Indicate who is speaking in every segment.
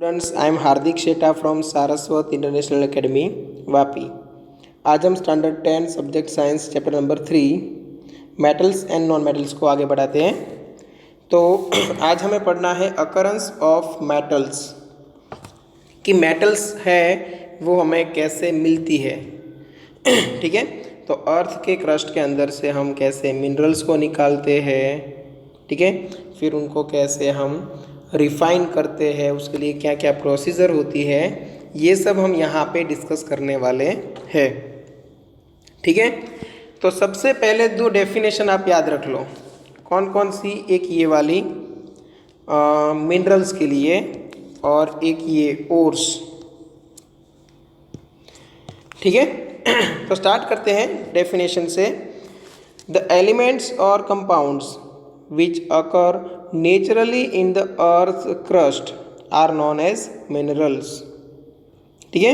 Speaker 1: Students, I am Hardik Sheta from Saraswat international academy Vapi. आज हम standard 10 subject science chapter number 3 metals and non metals को आगे बढ़ाते हैं। तो आज हमें पढ़ना है अकरेंस ऑफ मेटल्स, कि मेटल्स है वो हमें कैसे मिलती है। ठीक है, तो अर्थ के क्रस्ट के अंदर से हम कैसे मिनरल्स को निकालते हैं, ठीक है, फिर उनको कैसे हम रिफाइन करते हैं, उसके लिए क्या क्या प्रोसीजर होती है, ये सब हम यहाँ पे डिस्कस करने वाले हैं। ठीक है, तो सबसे पहले दो डेफिनेशन आप याद रख लो। कौन कौन सी? एक ये वाली मिनरल्स के लिए और एक ये ओर्स। ठीक है, तो स्टार्ट करते हैं डेफिनेशन से। द एलिमेंट्स और compounds which occur naturally in the earth's crust are known as minerals। ठीक है,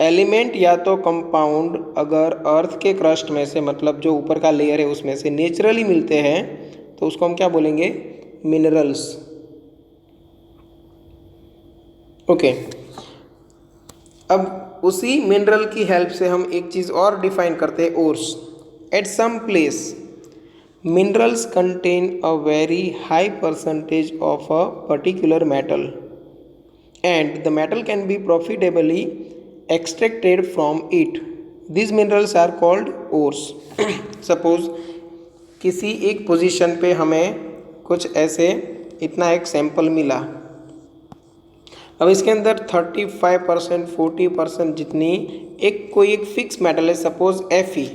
Speaker 1: एलिमेंट या तो कंपाउंड अगर अर्थ के क्रस्ट में से, मतलब जो ऊपर का लेयर है उसमें से नेचुरली मिलते हैं तो उसको हम क्या बोलेंगे? मिनरल्स। ओके, अब उसी मिनरल की हेल्प से हम एक चीज़ और डिफाइन करते हैं, ores. At some place minerals contain a very high percentage of a particular metal and the metal can be profitably extracted from it. These minerals are called ores। Suppose किसी एक position पे हमें कुछ ऐसे इतना एक सैंपल मिला। अब इसके अंदर 35% 40% जितनी कोई एक फिक्स मेटल है, सपोज Fe।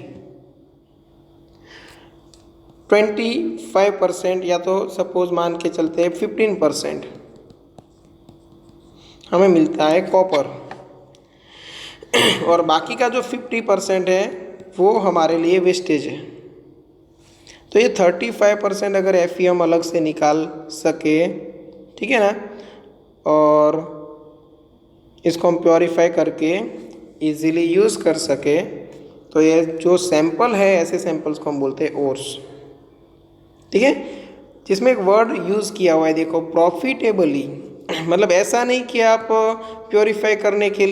Speaker 1: 25% या तो सपोज मान के चलते हैं 15% हमें मिलता है कॉपर, और बाकी का जो 50% है वो हमारे लिए वेस्टेज है। तो ये 35% अगर Fe हम अलग से निकाल सके, ठीक है ना, और इसको हम प्योरीफाई करके इजीली यूज़ कर सके, तो ये जो सैंपल है, ऐसे सैंपल्स को हम बोलते हैं ओर्स। ठीक है, जिसमें एक वर्ड यूज़ किया हुआ है, देखो, प्रॉफिटेबली। मतलब ऐसा नहीं कि आप प्योरीफाई करने के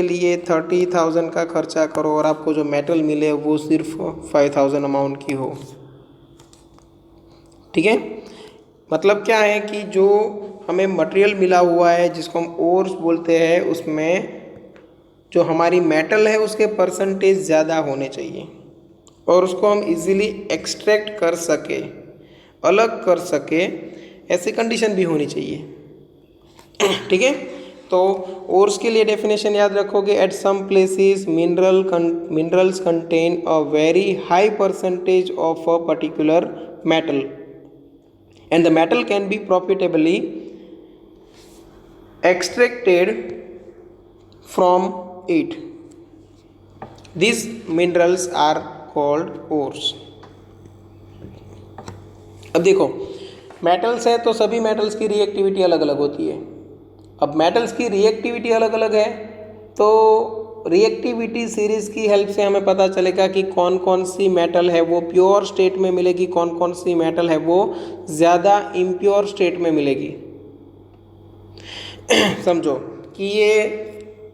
Speaker 1: लिए 30,000 का खर्चा करो और आपको जो मेटल मिले वो सिर्फ 5,000 अमाउंट की हो। ठीक है, मतलब क्या है कि जो हमें मटेरियल मिला हुआ है जिसको हम ओर्स बोलते हैं, उसमें जो हमारी मेटल है उसके परसेंटेज ज़्यादा होने चाहिए और उसको हम इजीली एक्सट्रैक्ट कर सके, अलग कर सके, ऐसी कंडीशन भी होनी चाहिए। ठीक है, तो ओर्स के लिए डेफिनेशन याद रखोगे। At some places minerals contain a very high percentage of a particular metal and the metal can be profitably extracted from it. These minerals are called ores। अब देखो, मेटल्स है तो सभी मेटल्स की रिएक्टिविटी अलग अलग होती है। अब मेटल्स की रिएक्टिविटी अलग अलग है तो रिएक्टिविटी सीरीज की हेल्प से हमें पता चलेगा कि कौन कौन सी मेटल है वो प्योर स्टेट में मिलेगी, कौन कौन सी मेटल है वो ज़्यादा इम्प्योर स्टेट में मिलेगी। समझो कि ये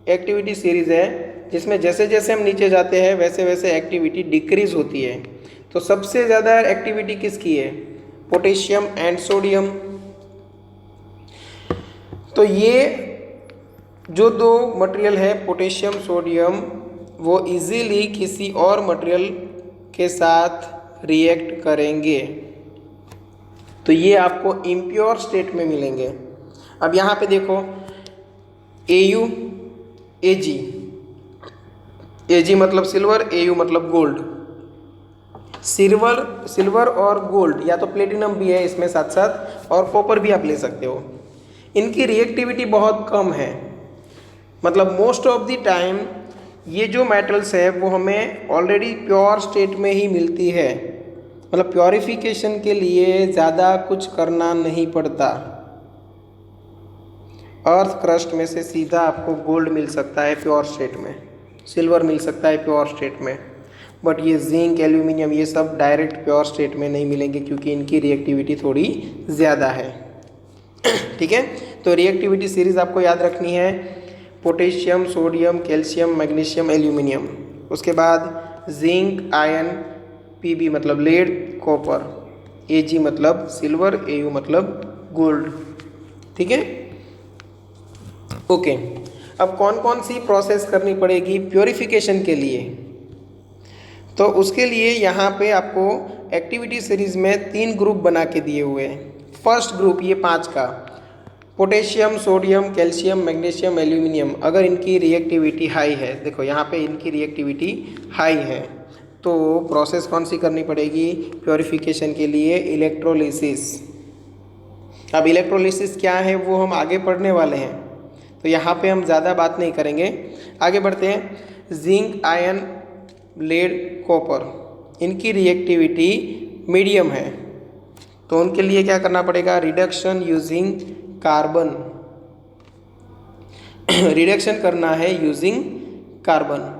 Speaker 1: एक्टिविटी सीरीज है जिसमें जैसे जैसे हम नीचे जाते हैं वैसे वैसे एक्टिविटी डिक्रीज होती है। तो सबसे ज़्यादा एक्टिविटी किसकी है? Potassium and sodium. तो ये जो दो मटेरियल है, पोटेशियम सोडियम, वो इजीली किसी और मटेरियल के साथ रिएक्ट करेंगे तो ये आपको इम्प्योर स्टेट में मिलेंगे। अब यहाँ पे देखो, Au Ag मतलब सिल्वर, Au मतलब गोल्ड। सिल्वर और गोल्ड, या तो प्लेटिनम भी है इसमें साथ साथ, और कॉपर भी आप ले सकते हो। इनकी रिएक्टिविटी बहुत कम है। मतलब मोस्ट ऑफ द टाइम ये जो मेटल्स है वो हमें ऑलरेडी प्योर स्टेट में ही मिलती है। मतलब प्योरिफिकेशन के लिए ज़्यादा कुछ करना नहीं पड़ता। अर्थ क्रस्ट में से सीधा आपको गोल्ड मिल सकता है प्योर स्टेट में, सिल्वर मिल सकता है प्योर स्टेट में, बट ये जिंक, एल्यूमिनियम, ये सब डायरेक्ट प्योर स्टेट में नहीं मिलेंगे क्योंकि इनकी रिएक्टिविटी थोड़ी ज़्यादा है। ठीक है, तो रिएक्टिविटी सीरीज आपको याद रखनी है, potassium, sodium, calcium, magnesium, aluminium. उसके बाद जिंक, आयरन, पीबी मतलब लेड, कॉपर, एजी मतलब सिल्वर, एयू मतलब गोल्ड। ठीक है, ओके। अब कौन कौन सी प्रोसेस करनी पड़ेगी प्योरिफिकेशन के लिए, तो उसके लिए यहाँ पे आपको एक्टिविटी सीरीज में 3 ग्रुप बना के दिए हुए हैं। फर्स्ट ग्रुप ये 5 का, potassium, sodium, calcium, magnesium, aluminium, अगर इनकी रिएक्टिविटी हाई है, देखो यहाँ पे इनकी रिएक्टिविटी हाई है, तो प्रोसेस कौन सी करनी पड़ेगी प्योरिफिकेशन के लिए, इलेक्ट्रोलिसिस। अब इलेक्ट्रोलिसिस क्या है वो हम आगे पढ़ने वाले हैं, तो यहाँ पे हम ज़्यादा बात नहीं करेंगे, आगे बढ़ते हैं। जिंक, आयरन, लेड, कॉपर, इनकी रिएक्टिविटी मीडियम है, तो उनके लिए क्या करना पड़ेगा, रिडक्शन यूजिंग कार्बन, रिडक्शन करना है यूजिंग कार्बन।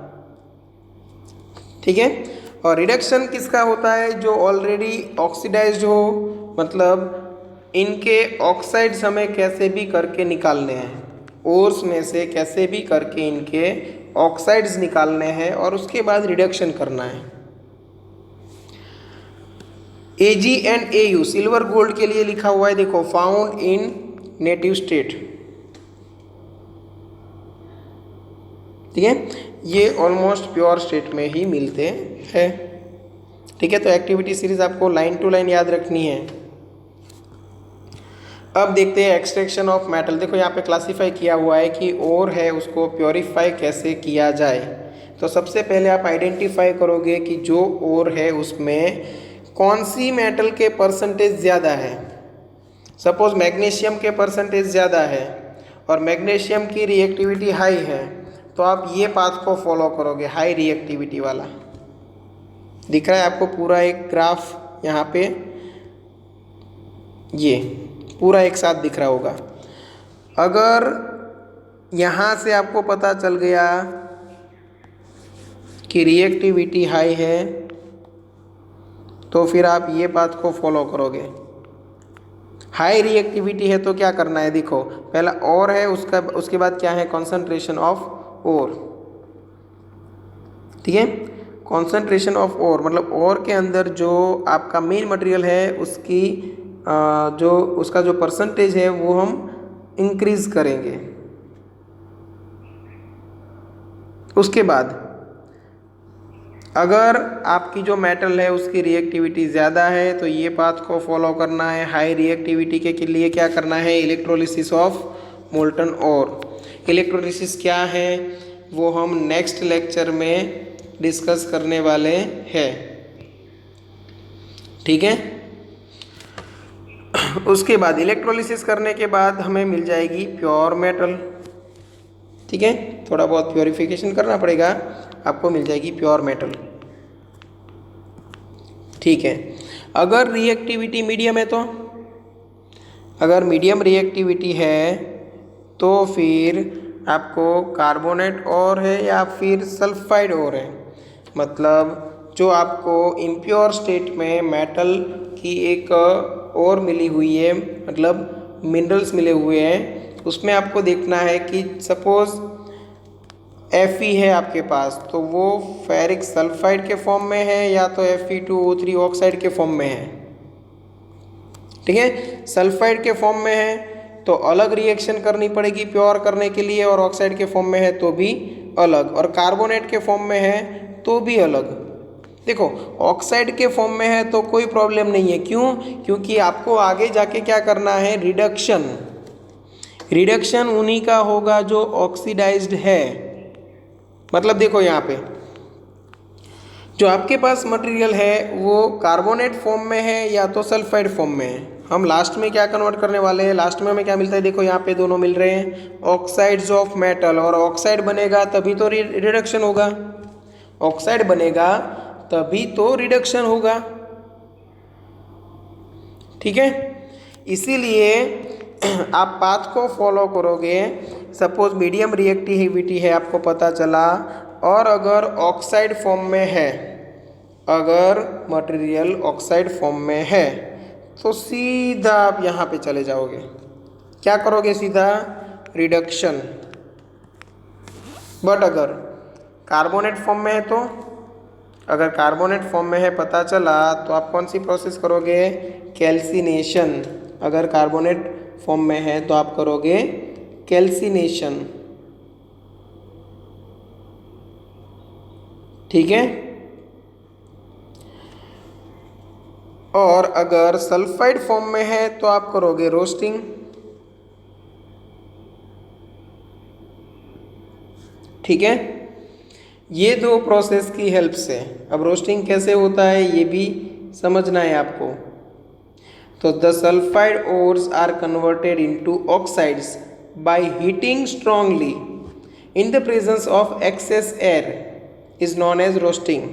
Speaker 1: ठीक है, और रिडक्शन किसका होता है, जो ऑलरेडी ऑक्सीडाइज्ड हो, मतलब इनके ऑक्साइड्स हमें कैसे भी करके निकालने हैं, ओर्स में से कैसे भी करके इनके ऑक्साइड्स निकालने हैं और उसके बाद रिडक्शन करना है। Ag and Au silver gold के लिए लिखा हुआ है, देखो, फाउंड इन नेटिव स्टेट। ठीक है, ये ऑलमोस्ट प्योर स्टेट में ही मिलते हैं। ठीक है, तो एक्टिविटी सीरीज आपको लाइन टू लाइन याद रखनी है। अब देखते हैं एक्सट्रैक्शन ऑफ मेटल। देखो यहाँ पे क्लासीफाई किया हुआ है कि ओर है उसको प्योरीफाई कैसे किया जाए। तो सबसे पहले आप आइडेंटिफाई करोगे कि जो ओर है उसमें कौन सी मेटल के परसेंटेज ज़्यादा है। सपोज मैग्नीशियम के परसेंटेज ज़्यादा है और मैग्नीशियम की रिएक्टिविटी हाई है, तो आप ये पाथ को फॉलो करोगे, हाई रिएक्टिविटी वाला। दिख रहा है आपको पूरा एक ग्राफ यहाँ पे, ये पूरा एक साथ दिख रहा होगा। अगर यहाँ से आपको पता चल गया कि रिएक्टिविटी हाई है, तो फिर आप ये बात को फॉलो करोगे। हाई रिएक्टिविटी है तो क्या करना है, देखो पहला और है, उसके बाद क्या है, कॉन्सेंट्रेशन ऑफ ओर। ठीक है, कॉन्सेंट्रेशन ऑफ ओर मतलब ओर के अंदर जो आपका मेन मटेरियल है उसकी उसका जो परसेंटेज है वो हम इंक्रीज करेंगे। उसके बाद अगर आपकी जो मेटल है उसकी रिएक्टिविटी ज़्यादा है तो ये पाथ को फॉलो करना है। हाई रिएक्टिविटी के लिए क्या करना है, electrolysis of molten ore. Electrolysis क्या है वो हम नेक्स्ट लेक्चर में डिस्कस करने वाले हैं। ठीक है, उसके बाद इलेक्ट्रोलिसिस करने के बाद हमें मिल जाएगी प्योर मेटल। ठीक है, थोड़ा बहुत प्योरिफिकेशन करना पड़ेगा, आपको मिल जाएगी प्योर मेटल। ठीक है, अगर रिएक्टिविटी मीडियम है तो, अगर मीडियम रिएक्टिविटी है तो फिर आपको कार्बोनेट और है या फिर सल्फाइड और है, मतलब जो आपको इम्प्योर स्टेट में मेटल की एक और मिली हुई है, मतलब मिनरल्स मिले हुए हैं, उसमें आपको देखना है कि सपोज Fe है आपके पास, तो वो फेरिक सल्फाइड के फॉर्म में है या तो Fe2O3 ऑक्साइड के फॉर्म में है। ठीक है, सल्फाइड के फॉर्म में है तो अलग रिएक्शन करनी पड़ेगी प्योर करने के लिए, और ऑक्साइड के फॉर्म में है तो भी अलग, और कार्बोनेट के फॉर्म में है तो भी अलग। देखो ऑक्साइड के फॉर्म में है तो कोई प्रॉब्लम नहीं है, क्यों, क्योंकि आपको आगे जाके क्या करना है, रिडक्शन। रिडक्शन उन्हीं का होगा जो ऑक्सीडाइज्ड है। मतलब देखो यहाँ पे जो आपके पास मटेरियल है वो कार्बोनेट फॉर्म में है या तो सल्फाइड फॉर्म में है। हम लास्ट में क्या कन्वर्ट करने वाले हैं, लास्ट में हमें क्या मिलता है, देखो यहाँ पे दोनों मिल रहे हैं, ऑक्साइड्स ऑफ मेटल, और ऑक्साइड बनेगा तभी तो रिडक्शन होगा, ऑक्साइड बनेगा तभी तो रिडक्शन होगा। ठीक है, इसीलिए आप पाथ को फॉलो करोगे। सपोज मीडियम रिएक्टिविटी है आपको पता चला, और अगर ऑक्साइड फॉर्म में है, अगर मटेरियल ऑक्साइड फॉर्म में है तो सीधा आप यहाँ पे चले जाओगे, क्या करोगे सीधा रिडक्शन। बट अगर कार्बोनेट फॉर्म में है तो, अगर कार्बोनेट फॉर्म में है पता चला तो आप कौन सी प्रोसेस करोगे कैल्सिनेशन। अगर कार्बोनेट फॉर्म में है तो आप करोगे कैल्सिनेशन। ठीक है। और अगर सल्फाइड फॉर्म में है तो आप करोगे रोस्टिंग। ठीक है। ये दो प्रोसेस की हेल्प से अब रोस्टिंग कैसे होता है ये भी समझना है आपको। तो the sulphide ores are converted into oxides by heating strongly in the presence of excess air is known as roasting.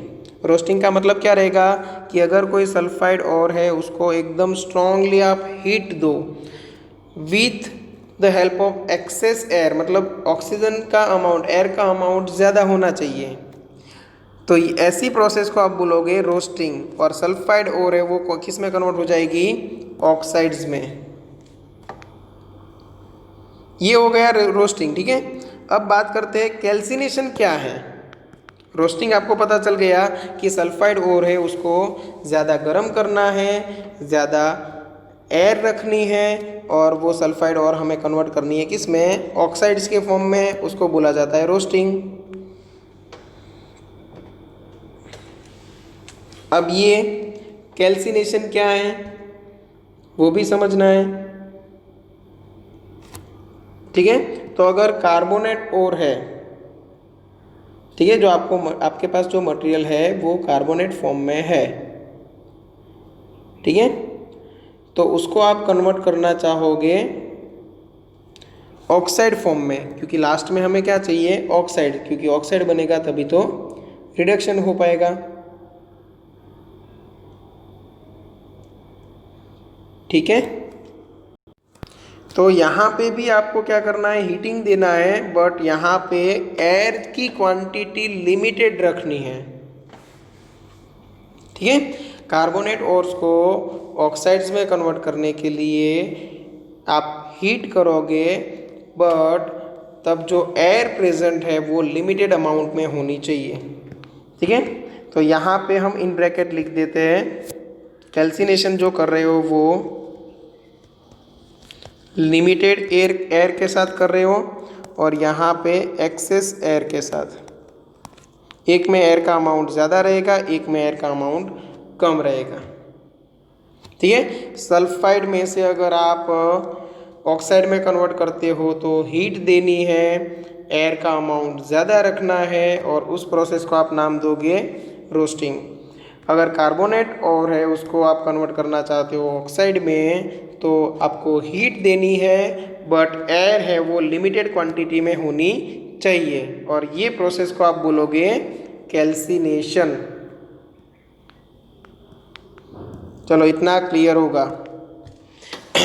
Speaker 1: Roasting का मतलब क्या रहेगा कि अगर कोई सल्फाइड ओर है उसको एकदम स्ट्रांगली आप हीट दो with the help of excess air, मतलब ऑक्सीजन का अमाउंट, एयर का अमाउंट ज़्यादा होना चाहिए, तो ऐसी प्रोसेस को आप बोलोगे रोस्टिंग। और सल्फाइड ओर है वो किस में कन्वर्ट हो जाएगी ऑक्साइड्स में। ये हो गया रोस्टिंग। ठीक है। अब बात करते हैं कैल्सिनेशन क्या है। रोस्टिंग आपको पता चल गया कि सल्फाइड ओर है उसको ज़्यादा गर्म करना है, ज़्यादा एयर रखनी है और वो सल्फाइड और हमें कन्वर्ट करनी है किस में ऑक्साइड्स के फॉर्म में, उसको बोला जाता है रोस्टिंग। अब ये कैल्सिनेशन क्या है वो भी समझना है। ठीक है। तो अगर कार्बोनेट ओर है, ठीक है, जो आपके पास जो मटेरियल है वो कार्बोनेट फॉर्म में है, ठीक है, तो उसको आप कन्वर्ट करना चाहोगे ऑक्साइड फॉर्म में, क्योंकि लास्ट में हमें क्या चाहिए ऑक्साइड, क्योंकि ऑक्साइड बनेगा तभी तो रिडक्शन हो पाएगा। ठीक है। तो यहाँ पे भी आपको क्या करना है हीटिंग देना है, बट यहाँ पे एयर की क्वांटिटी लिमिटेड रखनी है। ठीक है। कार्बोनेट ओर्स को ऑक्साइड्स में कन्वर्ट करने के लिए आप हीट करोगे, बट तब जो एयर प्रेजेंट है वो लिमिटेड अमाउंट में होनी चाहिए। ठीक है। तो यहाँ पे हम इन ब्रैकेट लिख देते हैं कैल्सिनेशन जो कर रहे हो वो लिमिटेड एयर के साथ कर रहे हो और यहाँ पे एक्सेस एयर के साथ। एक में एयर का अमाउंट ज़्यादा रहेगा, एक में एयर का अमाउंट कम रहेगा। ठीक है। सल्फाइड में से अगर आप ऑक्साइड में कन्वर्ट करते हो तो हीट देनी है, एयर का अमाउंट ज़्यादा रखना है और उस प्रोसेस को आप नाम दोगे रोस्टिंग। अगर कार्बोनेट और है उसको आप कन्वर्ट करना चाहते हो ऑक्साइड में तो आपको हीट देनी है, बट एयर है वो लिमिटेड क्वांटिटी में होनी चाहिए और ये प्रोसेस को आप बोलोगे कैल्सिनेशन। चलो इतना क्लियर होगा।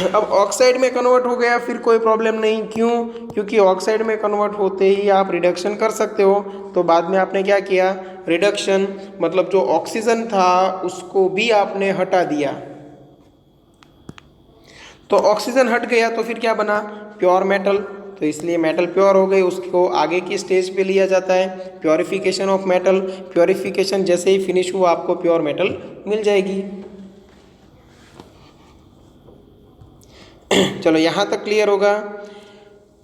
Speaker 1: अब ऑक्साइड में कन्वर्ट हो गया फिर कोई प्रॉब्लम नहीं, क्यों? क्योंकि ऑक्साइड में कन्वर्ट होते ही आप रिडक्शन कर सकते हो। तो बाद में आपने क्या किया रिडक्शन, मतलब जो ऑक्सीजन था उसको भी आपने हटा दिया। तो ऑक्सीजन हट गया तो फिर क्या बना प्योर मेटल, तो इसलिए मेटल प्योर हो गई, उसको आगे की स्टेज पे लिया जाता है प्योरिफिकेशन ऑफ मेटल। प्योरिफिकेशन जैसे ही फिनिश हुआ आपको प्योर मेटल मिल जाएगी। चलो यहाँ तक क्लियर होगा।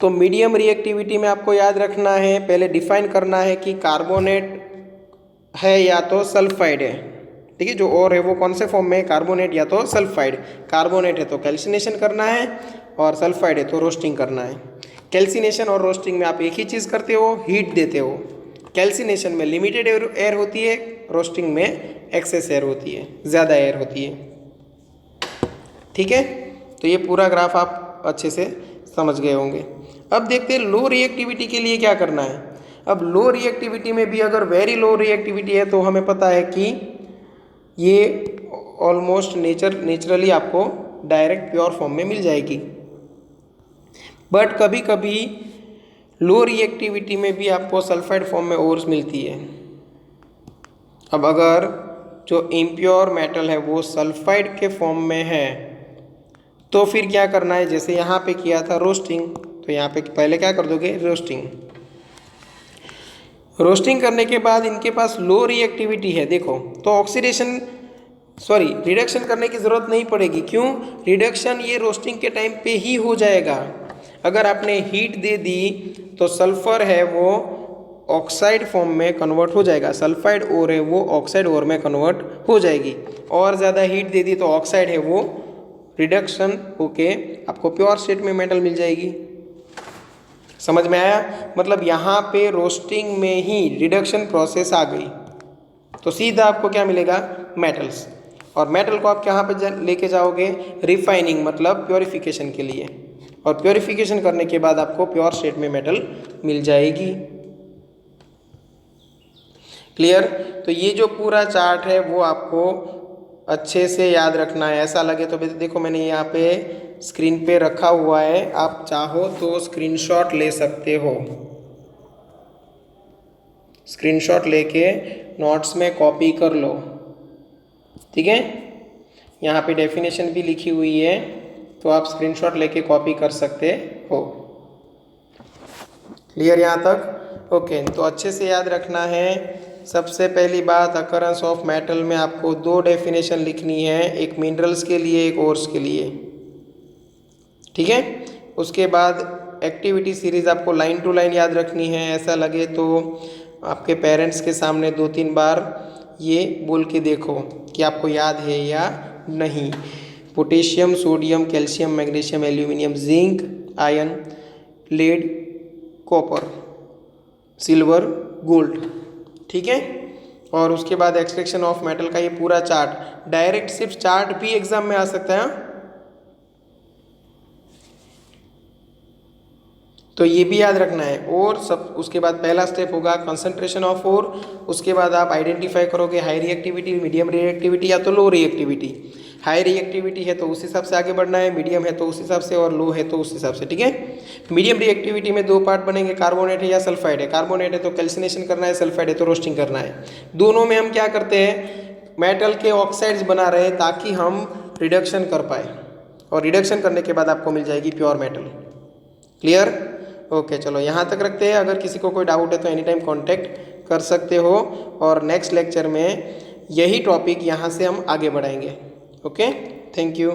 Speaker 1: तो मीडियम रिएक्टिविटी में आपको याद रखना है, पहले डिफाइन करना है कि कार्बोनेट है या तो सल्फाइड है। ठीक है। जो और है वो कौन से फॉर्म में है कार्बोनेट या तो सल्फाइड। कार्बोनेट है तो कैल्सिनेशन करना है और सल्फाइड है तो रोस्टिंग करना है। कैल्सिनेशन और रोस्टिंग में आप एक ही चीज़ करते हो हीट देते हो। कैल्सिनेशन में लिमिटेड एयर होती है, रोस्टिंग में एक्सेस एयर होती है, ज़्यादा एयर होती है। ठीक है। तो ये पूरा ग्राफ आप अच्छे से समझ गए होंगे। अब देखते हैं लो रिएक्टिविटी के लिए क्या करना है। अब लो रिएक्टिविटी में भी अगर वेरी लो रिएक्टिविटी है तो हमें पता है कि ये ऑलमोस्ट नेचुरली आपको डायरेक्ट प्योर फॉर्म में मिल जाएगी, बट कभी कभी लो रिएक्टिविटी में भी आपको सल्फाइड फॉर्म में ओर्स मिलती है। अब अगर जो इम्प्योर मेटल है वो सल्फाइड के फॉर्म में है तो फिर क्या करना है, जैसे यहाँ पे किया था रोस्टिंग, तो यहाँ पे पहले क्या कर दोगे, रोस्टिंग। रोस्टिंग करने के बाद इनके पास लो रिएक्टिविटी है देखो, तो ऑक्सीडेशन रिडक्शन करने की ज़रूरत नहीं पड़ेगी। क्यों? रिडक्शन ये रोस्टिंग के टाइम पे ही हो जाएगा। अगर आपने हीट दे दी तो सल्फर है वो ऑक्साइड फॉर्म में कन्वर्ट हो जाएगा, सल्फाइड ओर है वो ऑक्साइड ओर में कन्वर्ट हो जाएगी। और ज़्यादा हीट दे दी तो ऑक्साइड है वो रिडक्शन होके आपको प्योर स्टेट में मेटल मिल जाएगी। समझ में आया? मतलब यहाँ पे रोस्टिंग में ही रिडक्शन प्रोसेस आ गई तो सीधा आपको क्या मिलेगा, मेटल्स। और मेटल को आप कहाँ पे लेके जाओगे, रिफाइनिंग मतलब प्योरिफिकेशन के लिए, और प्योरिफिकेशन करने के बाद आपको प्योर स्टेट में मेटल मिल जाएगी। क्लियर? तो ये जो पूरा चार्ट है वो आपको अच्छे से याद रखना है। ऐसा लगे तो देखो मैंने यहाँ पे स्क्रीन पे रखा हुआ है, आप चाहो तो स्क्रीनशॉट ले सकते हो। स्क्रीनशॉट लेके नोट्स में कॉपी कर लो, ठीक है? यहाँ पे डेफिनेशन भी लिखी हुई है तो आप स्क्रीनशॉट लेके कॉपी कर सकते हो। क्लियर यहाँ तक? ओके, तो अच्छे से याद रखना है। सबसे पहली बात, अकरेंस ऑफ मेटल में आपको दो डेफिनेशन लिखनी है, एक मिनरल्स के लिए, एक ओर्स के लिए, ठीक है? उसके बाद एक्टिविटी सीरीज आपको लाइन टू लाइन याद रखनी है। ऐसा लगे तो आपके पेरेंट्स के सामने 2-3 बार ये बोल के देखो कि आपको याद है या नहीं। Potassium, sodium, calcium, magnesium, aluminium, zinc, iron, lead, copper, silver, gold, ठीक है? और उसके बाद एक्सट्रैक्शन ऑफ मेटल का ये पूरा चार्ट, डायरेक्ट सिर्फ चार्ट भी एग्जाम में आ सकता है। तो ये भी याद रखना है। और सब उसके बाद पहला स्टेप होगा कंसंट्रेशन ऑफ ओर। उसके बाद आप आइडेंटिफाई करोगे हाई रिएक्टिविटी, मीडियम रिएक्टिविटी या तो लो रिएक्टिविटी। हाई रिएक्टिविटी है तो उस हिसाब से आगे बढ़ना है, मीडियम है तो उस हिसाब से, और लो है तो उस हिसाब से, ठीक है? मीडियम रिएक्टिविटी में 2 पार्ट बनेंगे, कार्बोनेट है या सल्फाइड है। कार्बोनेट है तो कैल्सिनेशन करना है, सल्फाइड है तो रोस्टिंग करना है। दोनों में हम क्या करते हैं, मेटल के ऑक्साइड्स बना रहे हैं ताकि हम रिडक्शन कर पाए, और रिडक्शन करने के बाद आपको मिल जाएगी प्योर मेटल। क्लियर? ओके, चलो यहाँ तक रखते हैं। अगर किसी को कोई डाउट है तो एनी टाइम कॉन्टेक्ट कर सकते हो, और नेक्स्ट लेक्चर में यही टॉपिक यहाँ से हम आगे बढ़ाएंगे। Okay, thank you.